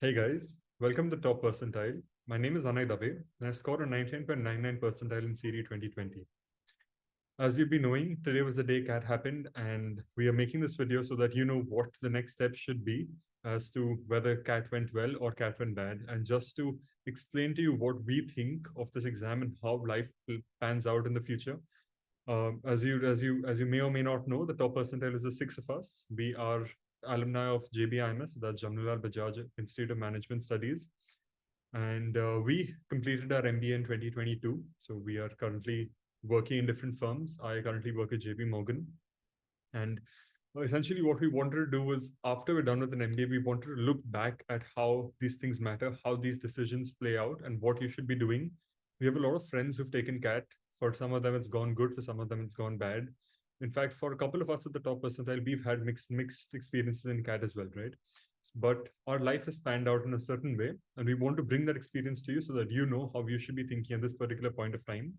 Hey guys, welcome to Top Percentile. My name is Anay Dave and I scored a 99.99 percentile in CET 2020. As you've been knowing, today was the day CAT happened and we are making this video so that you know what the next step should be as to whether CAT went well or CAT went bad, and just to explain to you what we think of this exam and how life pans out in the future. As you may or may not know, the top percentile is the six of us. We are alumni of JBIMS, that's Jamnalal Bajaj Institute of Management Studies, and we completed our MBA in 2022. So we are currently working in different firms. I currently work at JP Morgan, and essentially what we wanted to do was, after we're done with an MBA, we wanted to look back at how these things matter, how these decisions play out, and what you should be doing. We have a lot of friends who've taken CAT. For some of them, it's gone good. For some of them, it's gone bad. In fact, for a couple of us at the top percentile, we've had mixed experiences in CAT as well, right? But our life has panned out in a certain way, and we want to bring that experience to you so that you know how you should be thinking at this particular point of time,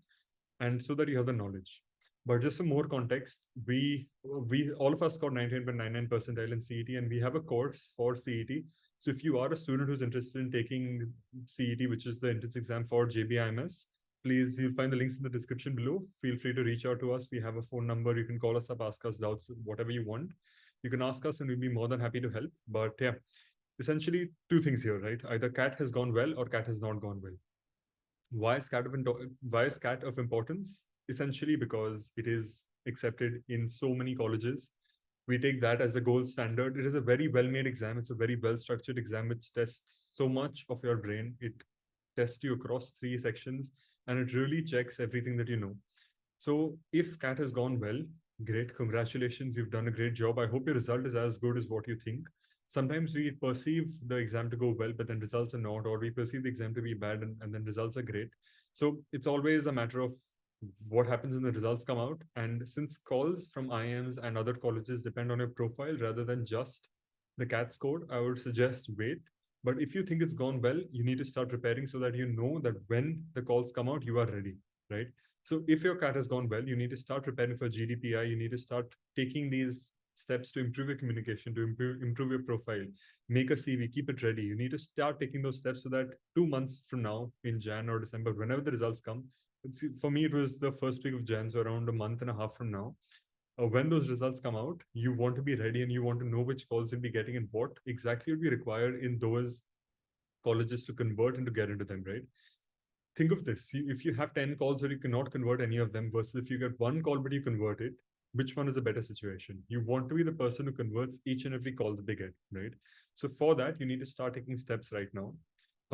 and so that you have the knowledge. But just some more context, we all of us got 99.99 percentile in CET, and we have a course for CET. So if you are a student who's interested in taking CET, which is the entrance exam for JBIMS, please, you'll find the links in the description below. Feel free to reach out to us. We have a phone number. You can call us up, ask us doubts, whatever you want. You can ask us, and we'll be more than happy to help. But yeah, essentially two things here, right? Either CAT has gone well or CAT has not gone well. Why is CAT of importance? Essentially because it is accepted in so many colleges. We take that as the gold standard. It is a very well-made exam. It's a very well-structured exam which tests so much of your brain. It tests you across three sections, and it really checks everything that you know. So if CAT has gone well, great, congratulations, you've done a great job. I hope your result is as good as what you think. Sometimes we perceive the exam to go well, but then results are not, or we perceive the exam to be bad, and then results are great. So it's always a matter of what happens when the results come out. And since calls from IIMs and other colleges depend on your profile rather than just the CAT score, I would suggest wait. But if you think it's gone well, you need to start preparing so that you know that when the calls come out, you are ready, right? So if your CAT has gone well, you need to start preparing for GDPI. You need to start taking these steps to improve your communication, to improve your profile, make a CV, keep it ready. You need to start taking those steps so that 2 months from now, in Jan or December, whenever the results come, for me, it was the first week of Jan, so around a month and a half from now. When those results come out, you want to be ready and you want to know which calls you'll be getting and what exactly would be required in those colleges to convert and to get into them, right? Think of this. If you have 10 calls or you cannot convert any of them versus if you get one call but you convert it, which one is a better situation? You want to be the person who converts each and every call that they get, right? So for that, you need to start taking steps right now.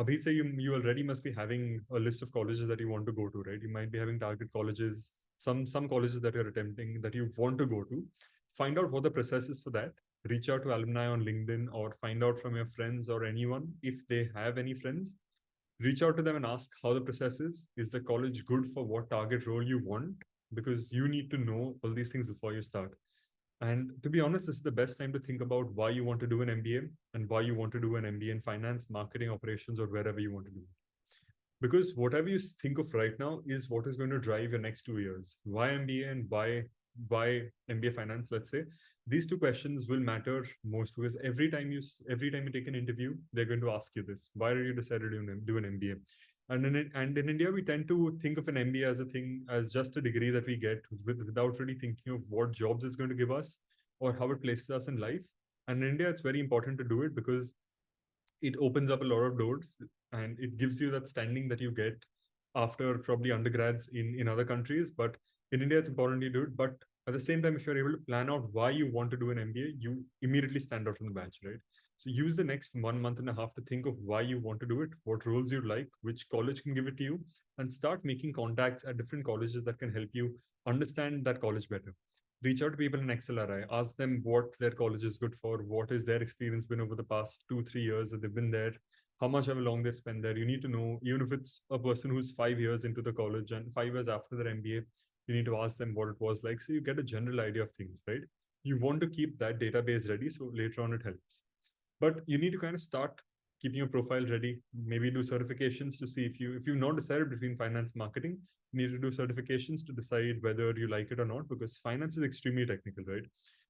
Abhi say you already must be having a list of colleges that you want to go to, right? You might be having target colleges, some colleges that you're attempting that you want to go to. Find out what the process is for that. Reach out to alumni on LinkedIn or find out from your friends or anyone if they have any friends. Reach out to them and ask how the process is. Is the college good for what target role you want? Because you need to know all these things before you start. And to be honest, this is the best time to think about why you want to do an MBA and why you want to do an MBA in finance, marketing, operations, or wherever you want to do it. Because whatever you think of right now is what is going to drive your next 2 years. Why MBA and why MBA finance, let's say. These two questions will matter most because every time you take an interview, they're going to ask you this. Why did you decide to do an MBA? And in India, we tend to think of an MBA as a thing, as just a degree that we get without really thinking of what jobs it's going to give us or how it places us in life. And in India, it's very important to do it because it opens up a lot of doors and it gives you that standing that you get after probably undergrads in other countries. But in India, it's important you do it. But at the same time, if you're able to plan out why you want to do an MBA, you immediately stand out from the batch, right? So use the next 1 month and a half to think of why you want to do it, what roles you like, which college can give it to you, and start making contacts at different colleges that can help you understand that college better. Reach out to people in XLRI, ask them what their college is good for, what is their experience been over the past 2, 3 years that they've been there, how much have long they spent there. You need to know, even if it's a person who's 5 years into the college and 5 years after their MBA, you need to ask them what it was like. So you get a general idea of things, right? You want to keep that database ready so later on it helps. But you need to kind of start keeping your profile ready, maybe do certifications to see if you've not decided between finance marketing, you need to do certifications to decide whether you like it or not, because finance is extremely technical, right?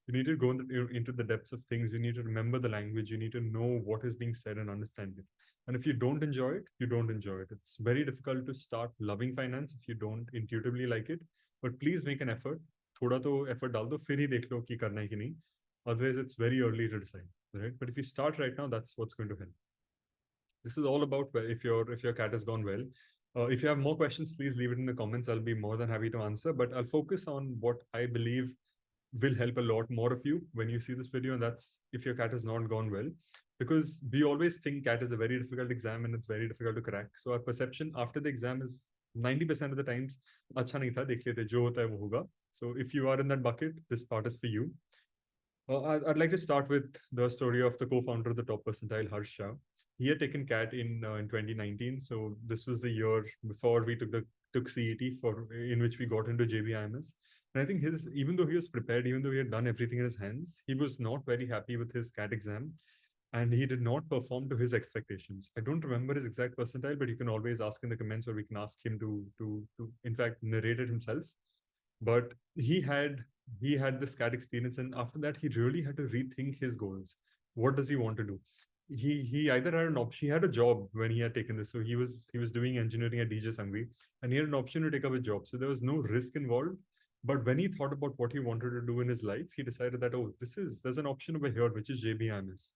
You need to go into the depths of things. You need to remember the language. You need to know what is being said and understand it. And if you don't enjoy it, you don't enjoy it. It's very difficult to start loving finance if you don't intuitively like it. But please make an effort. थोड़ा तो effort डाल दो, फिर ही देख लो कि करना है कि नहीं. Otherwise, it's very early to decide, right? But if you start right now, that's what's going to help. This is all about if your cat has gone well. If you have more questions, please leave it in the comments. I'll be more than happy to answer. But I'll focus on what I believe will help a lot more of you when you see this video, and that's if your cat has not gone well. Because we always think cat is a very difficult exam and it's very difficult to crack. So our perception after the exam is 90% of the times, अच्छा नहीं था, देख लेते, जो होता है वो होगा. So if you are in that bucket, this part is for you. I'd like to start with the story of the co-founder of the top percentile, Shah. He had taken CAT in 2019, so this was the year before we took CET in which we got into JBIMS. And I think even though he was prepared, even though he had done everything in his hands, he was not very happy with his CAT exam, and he did not perform to his expectations. I don't remember his exact percentile, but you can always ask in the comments, or we can ask him to in fact narrate it himself. But he had this CAT experience, and after that, he really had to rethink his goals. What does he want to do? He either had an option. He had a job when he had taken this, so he was doing engineering at DJ Sangvi, and he had an option to take up a job. So there was no risk involved. But when he thought about what he wanted to do in his life, he decided that, oh, there's an option over here, which is JBIMS.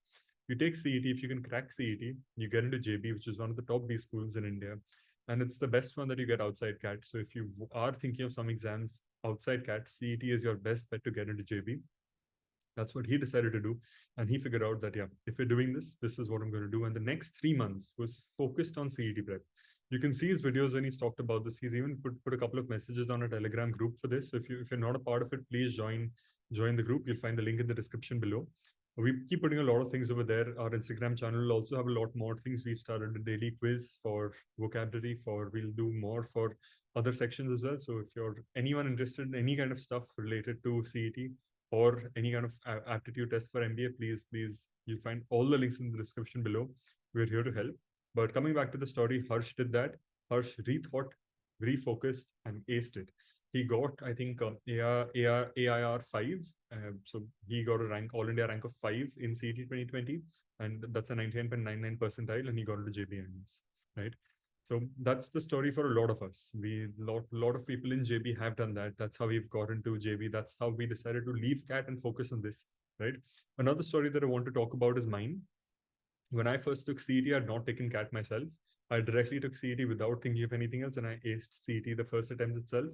You take CET. If you can crack CET, you get into JB, which is one of the top B schools in India, and it's the best one that you get outside CAT. So if you are thinking of some exams outside CAT, CET is your best bet to get into JB. That's what he decided to do. And he figured out that, yeah, if we're doing this, this is what I'm going to do. And the next 3 months was focused on CET prep. You can see his videos when he's talked about this. He's even put a couple of messages on a Telegram group for this. So if you're not a part of it, please join the group. You'll find the link in the description below. We keep putting a lot of things over there. Our Instagram channel will also have a lot more things. We've started a daily quiz for vocabulary, we'll do more for other sections as well. So if you're anyone interested in any kind of stuff related to CET or any kind of aptitude test for MBA, please, you'll find all the links in the description below. We're here to help. But coming back to the story, Harsh did that. Harsh rethought, refocused, and aced it. He got, I think, AIR 5. So he got a rank, All India rank of 5 in CET 2020. And that's a 99.99 percentile. And he got into JBIMS, right? So that's the story for a lot of us. Lot of people in JB have done that. That's how we've got into JB. That's how we decided to leave CAT and focus on this, right? Another story that I want to talk about is mine. When I first took CET, I had not taken CAT myself. I directly took CET without thinking of anything else, and I aced CET the first attempt itself.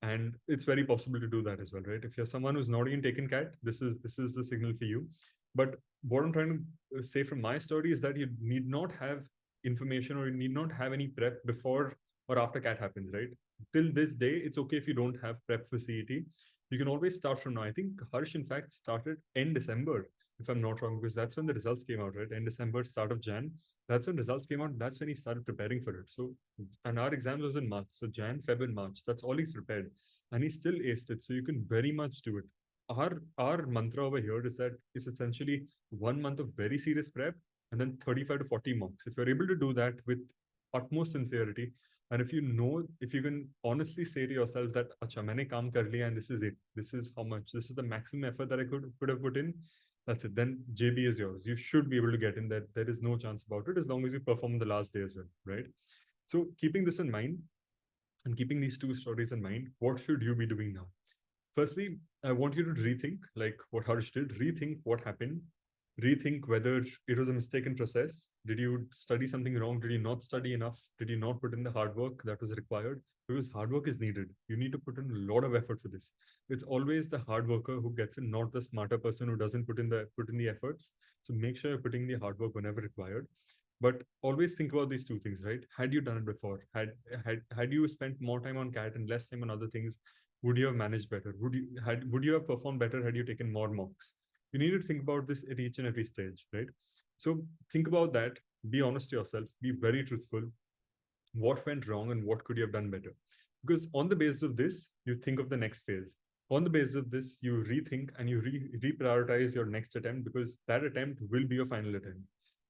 And it's very possible to do that as well, right? If you're someone who's not even taken CAT, this is the signal for you. But what I'm trying to say from my story is that you need not have information, or you need not have any prep before or after CAT happens, right? Till this day, it's okay if you don't have prep for CET. You can always start from now. I think Harsh, in fact, started end December, if I'm not wrong, because that's when the results came out, right? End December, start of Jan. That's when results came out. That's when he started preparing for it. So, and our exam was in March. So Jan, Feb, and March. That's all he's prepared. And he still aced it. So you can very much do it. Our mantra over here is that it's essentially 1 month of very serious prep and then 35 to 40 mocks. If you're able to do that with utmost sincerity, and if you can honestly say to yourself that, acha, maine kaam kar liya and this is it. This is how much. This is the maximum effort that I could have put in. That's it. Then JB is yours. You should be able to get in that. There is no chance about it as long as you perform the last day as well, right? So keeping this in mind and keeping these two stories in mind, what should you be doing now? Firstly, I want you to rethink, like what Harsh did, rethink what happened, rethink whether it was a mistaken process. Did you study something wrong? Did you not study enough? Did you not put in the hard work that was required? Because hard work is needed. You need to put in a lot of effort for this. It's always the hard worker who gets in, not the smarter person who doesn't put in the efforts. So make sure you're putting the hard work whenever required. But always think about these two things, right? Had you done it before? Had you spent more time on CAT and less time on other things? Would you have managed better? Would you have performed better had you taken more mocks? You need to think about this at each and every stage, right? So think about that. Be honest to yourself. Be very truthful. What went wrong and what could you have done better? Because on the basis of this, you think of the next phase. On the basis of this, you rethink and you reprioritize your next attempt, because that attempt will be your final attempt.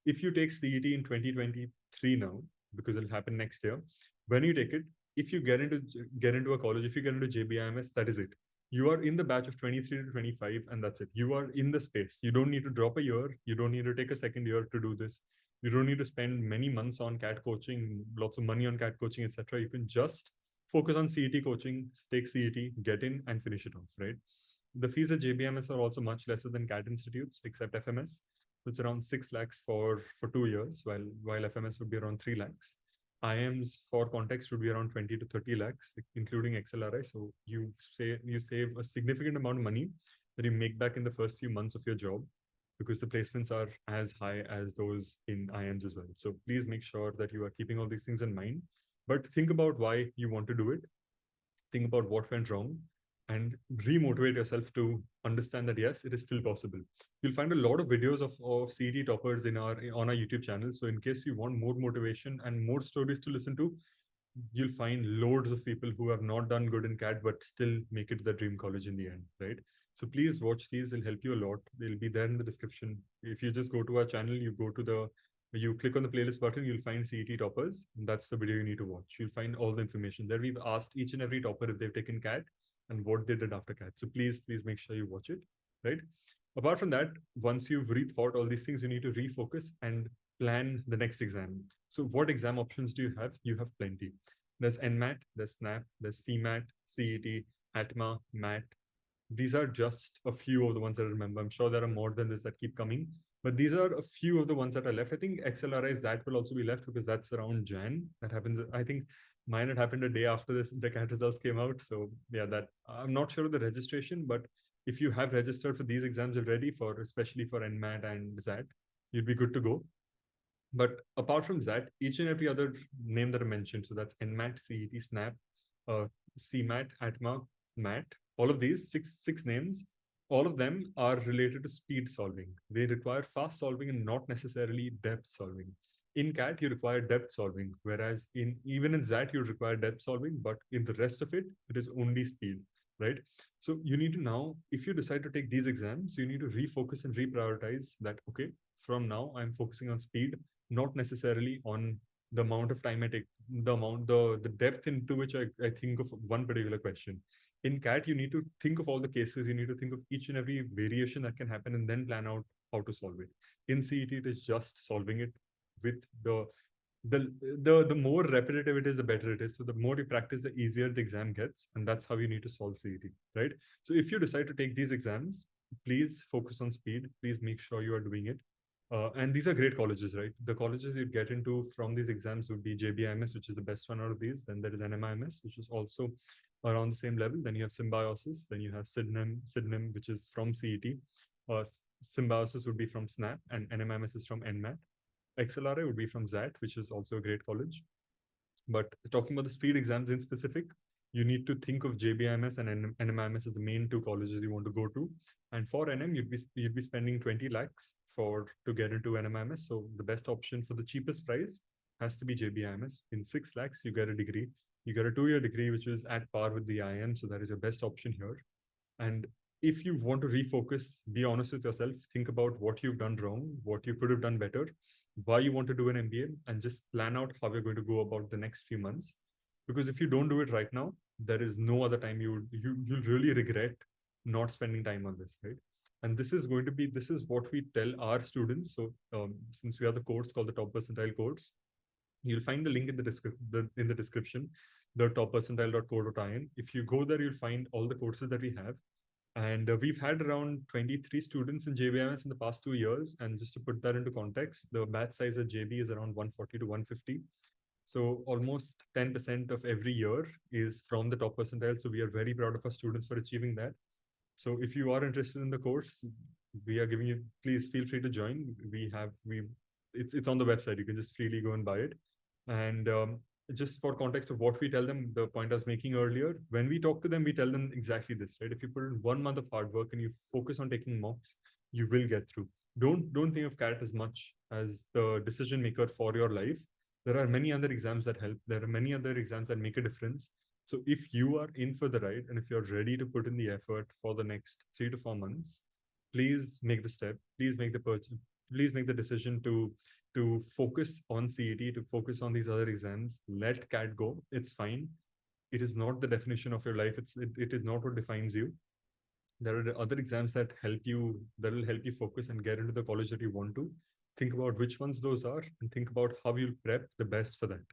If you take CET in 2023 now, because it'll happen next year, when you take it, if you get into a college, if you get into JBIMS, that is it. You are in the batch of 23 to 25, and that's it. You are in the space. You don't need to drop a year. You don't need to take a second year to do this. You don't need to spend many months on CAT coaching, lots of money on CAT coaching, etc. You can just focus on CET coaching, take CET, get in, and finish it off, right? The fees at JBIMS are also much lesser than CAT institutes, except FMS. So it's around 6 lakhs for 2 years, while FMS would be around 3 lakhs. IMs, for context, would be around 20 to 30 lakhs, including XLRI. So you save a significant amount of money that you make back in the first few months of your job, because the placements are as high as those in IMs as well. So please make sure that you are keeping all these things in mind. But think about why you want to do it. Think about what went wrong, and remotivate yourself to understand that yes, it is still possible. You'll find a lot of videos of CET toppers on our YouTube channel. So in case you want more motivation and more stories to listen to, you'll find loads of people who have not done good in CAT but still make it to the dream college in the end, right? So please watch these. It'll help you a lot. They'll be there in the description. If you just go to our channel, you click on the playlist button, you'll find CET toppers. That's the video you need to watch. You'll find all the information there. We've asked each and every topper if they've taken CAT and what they did after CAT. So please make sure you watch it, right? Apart from that, once you've rethought all these things, you need to refocus and plan the next exam. So what exam options do you have? You have plenty. There's NMAT, there's SNAP, there's CMAT, CET, ATMA, MAT. These are just a few of the ones that I remember. I'm sure there are more than this that keep coming, but these are a few of the ones that are left. I think XLRIs, that will also be left because that's around Jan. That happens. I think mine had happened a day after the CAT results came out. So yeah, that I'm not sure of the registration, but if you have registered for these exams already, especially for NMAT and ZAT, you'd be good to go. But apart from that, each and every other name that I mentioned, so that's NMAT, CET, SNAP, CMAT, ATMA, MAT, all of these six names, all of them are related to speed solving. They require fast solving and not necessarily depth solving. In CAT, you require depth solving, whereas even in ZAT, you require depth solving, but in the rest of it, it is only speed, right? So you need to now, if you decide to take these exams, you need to refocus and reprioritize that, okay, from now I'm focusing on speed, not necessarily on the amount of time I take, the depth into which I think of one particular question. In CAT, you need to think of all the cases, you need to think of each and every variation that can happen and then plan out how to solve it. In CET, it is just solving it with the more repetitive it is, the better it is. So the more you practice, the easier the exam gets. And that's how you need to solve CET, right? So if you decide to take these exams, please focus on speed. Please make sure you are doing it. And these are great colleges, right? The colleges you get into from these exams would be JBIMS, which is the best one out of these. Then there is M.M.S, which is also around the same level. Then you have Symbiosis. Then you have Sydenham, which is from CET. Symbiosis would be from SNAP, and M.M.S is from NMAT. XLRI would be from ZAT, which is also a great college. But talking about the speed exams in specific, you need to think of JBIMS and NMIMS as the main two colleges you want to go to. And for NM, you'd be spending 20 lakhs to get into NMIMS. So the best option for the cheapest price has to be JBIMS. In 6 lakhs, you get a degree. You get a 2-year degree, which is at par with the IM. So that is your best option here. And if you want to refocus, be honest with yourself, think about what you've done wrong, what you could have done better, why you want to do an MBA, and just plan out how you're going to go about the next few months. Because if you don't do it right now, there is no other time you'll really regret not spending time on this, right? And this is what we tell our students. So since we have the course called the Top Percentile course, you'll find the link in the description, the toppercentile.co.in. If you go there, you'll find all the courses that we have. And we've had around 23 students in JBIMS in the past 2 years. And just to put that into context, the batch size at JB is around 140 to 150. So almost 10% of every year is from the top percentile. So we are very proud of our students for achieving that. So if you are interested in the course, we are giving you, please feel free to join. It's on the website. You can just freely go and buy it. And just for context of what we tell them, the point I was making earlier, when we talk to them, we tell them exactly this, right? If you put in 1 month of hard work and you focus on taking mocks, you will get through. Don't think of CAT as much as the decision maker for your life. There are many other exams that help. There are many other exams that make a difference. So if you are in for the ride and if you're ready to put in the effort for the next 3 to 4 months, please make the step. Please make the purchase. Please make the decision to focus on CET, to focus on these other exams. Let CAT go. It's fine. it is not the definition of your life. It is not what defines you. There are other exams that will help you focus and get into the college that you want to. Think about which ones those are and think about how you'll prep the best for that.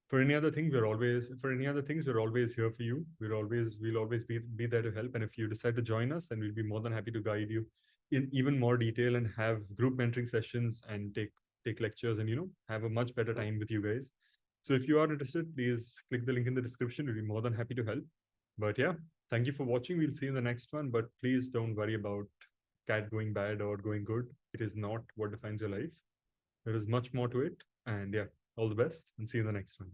For any other thing, we're always here for you. We'll always be there to help. And if you decide to join us, then we'll be more than happy to guide you in even more detail and have group mentoring sessions and take lectures and have a much better time with you guys. So if you are interested, please click the link in the description. We'll be more than happy to help. But yeah, thank you for watching. We'll see you in the next one. But please don't worry about CAT going bad or going good. It is not what defines your life. There is much more to it. And yeah, all the best and see you in the next one.